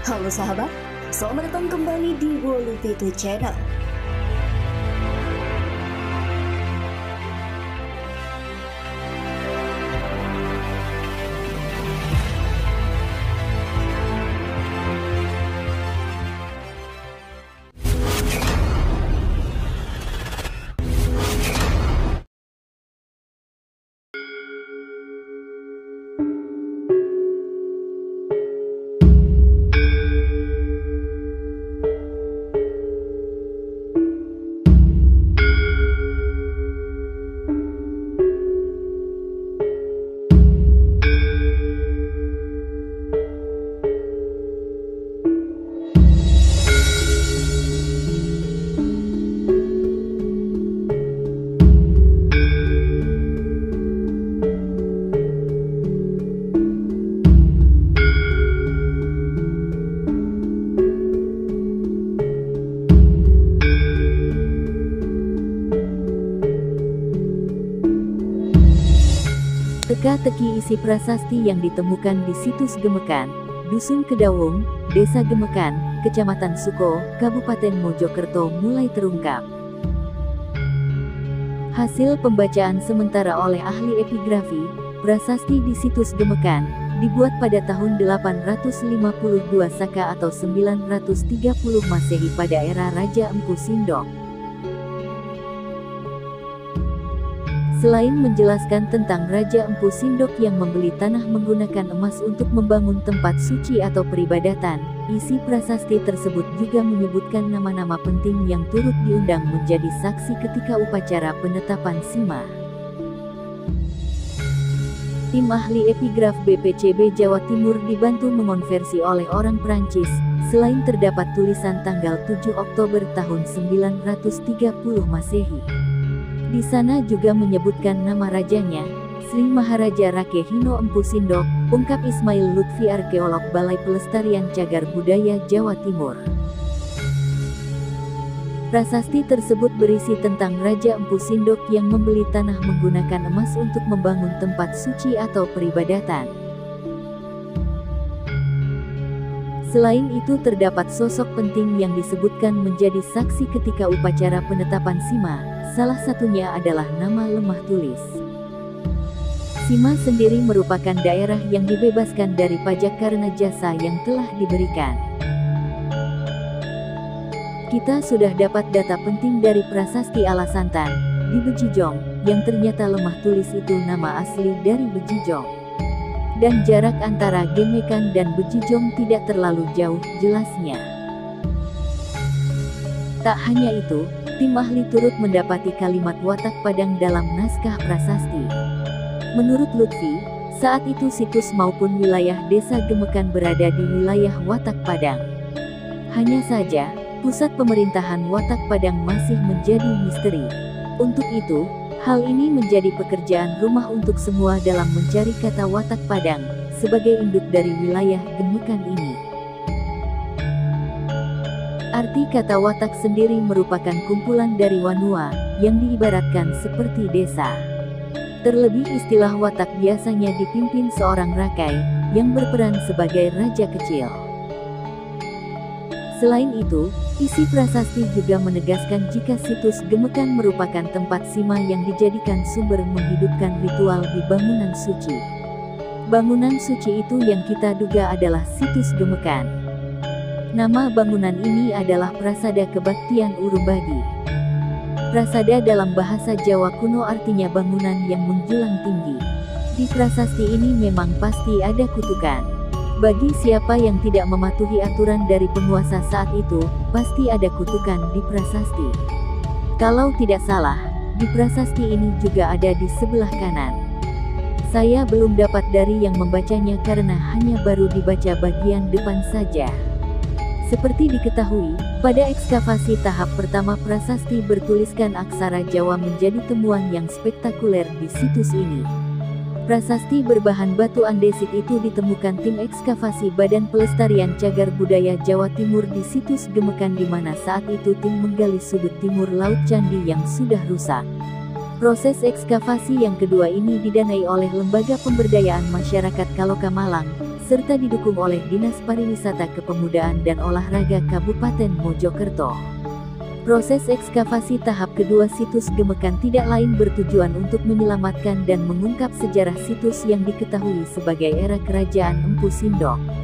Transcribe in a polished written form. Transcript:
Halo sahabat, selamat datang kembali di Wolupetu Channel. Teka-teki isi prasasti yang ditemukan di situs Gemekan, Dusun Kedawung, Desa Gemekan, Kecamatan Suko, Kabupaten Mojokerto mulai terungkap. Hasil pembacaan sementara oleh ahli epigrafi, prasasti di situs Gemekan, dibuat pada tahun 852 Saka atau 930 Masehi pada era Raja Empu Sindok. Selain menjelaskan tentang Raja Empu Sindok yang membeli tanah menggunakan emas untuk membangun tempat suci atau peribadatan, isi prasasti tersebut juga menyebutkan nama-nama penting yang turut diundang menjadi saksi ketika upacara penetapan Sima. Tim ahli epigraf BPCB Jawa Timur dibantu mengonversi oleh orang Prancis. Selain terdapat tulisan tanggal 7 Oktober tahun 930 Masehi. Di sana juga menyebutkan nama rajanya, Sri Maharaja Rake Hino Empu Sindok, ungkap Ismail Lutfi arkeolog Balai Pelestarian Cagar Budaya Jawa Timur. Prasasti tersebut berisi tentang Raja Empu Sindok yang membeli tanah menggunakan emas untuk membangun tempat suci atau peribadatan. Selain itu terdapat sosok penting yang disebutkan menjadi saksi ketika upacara penetapan Sima, salah satunya adalah nama Lemah Tulis. Sima sendiri merupakan daerah yang dibebaskan dari pajak karena jasa yang telah diberikan. Kita sudah dapat data penting dari prasasti Alasantan, di Bejijong, yang ternyata Lemah Tulis itu nama asli dari Bejijong. Dan jarak antara Gemekan dan Bejijong tidak terlalu jauh, jelasnya. Tak hanya itu, tim ahli turut mendapati kalimat Watak Padang dalam naskah prasasti. Menurut Lutfi, saat itu situs maupun wilayah desa Gemekan berada di wilayah Watak Padang. Hanya saja, pusat pemerintahan Watak Padang masih menjadi misteri. Untuk itu, hal ini menjadi pekerjaan rumah untuk semua dalam mencari kata Watak Padang, sebagai induk dari wilayah Gemekan ini. Arti kata Watak sendiri merupakan kumpulan dari Wanua, yang diibaratkan seperti desa. Terlebih istilah Watak biasanya dipimpin seorang rakai, yang berperan sebagai raja kecil. Selain itu, isi prasasti juga menegaskan jika situs Gemekan merupakan tempat Sima yang dijadikan sumber menghidupkan ritual di bangunan suci. Bangunan suci itu yang kita duga adalah situs Gemekan. Nama bangunan ini adalah Prasada Kebaktian Urumbagi. Prasada dalam bahasa Jawa kuno artinya bangunan yang menjulang tinggi. Di prasasti ini memang pasti ada kutukan. Bagi siapa yang tidak mematuhi aturan dari penguasa saat itu, pasti ada kutukan di prasasti. Kalau tidak salah, di prasasti ini juga ada di sebelah kanan. Saya belum dapat dari yang membacanya karena hanya baru dibaca bagian depan saja. Seperti diketahui, pada ekskavasi tahap pertama prasasti bertuliskan aksara Jawa menjadi temuan yang spektakuler di situs ini. Prasasti berbahan batu andesit itu ditemukan tim ekskavasi Badan Pelestarian Cagar Budaya Jawa Timur di situs Gemekan di mana saat itu tim menggali sudut timur Laut Candi yang sudah rusak. Proses ekskavasi yang kedua ini didanai oleh Lembaga Pemberdayaan Masyarakat Kaloka Malang, serta didukung oleh Dinas Pariwisata Kepemudaan dan Olahraga Kabupaten Mojokerto. Proses ekskavasi tahap kedua situs Gemekan tidak lain bertujuan untuk menyelamatkan dan mengungkap sejarah situs yang diketahui sebagai era Kerajaan Empu Sindok.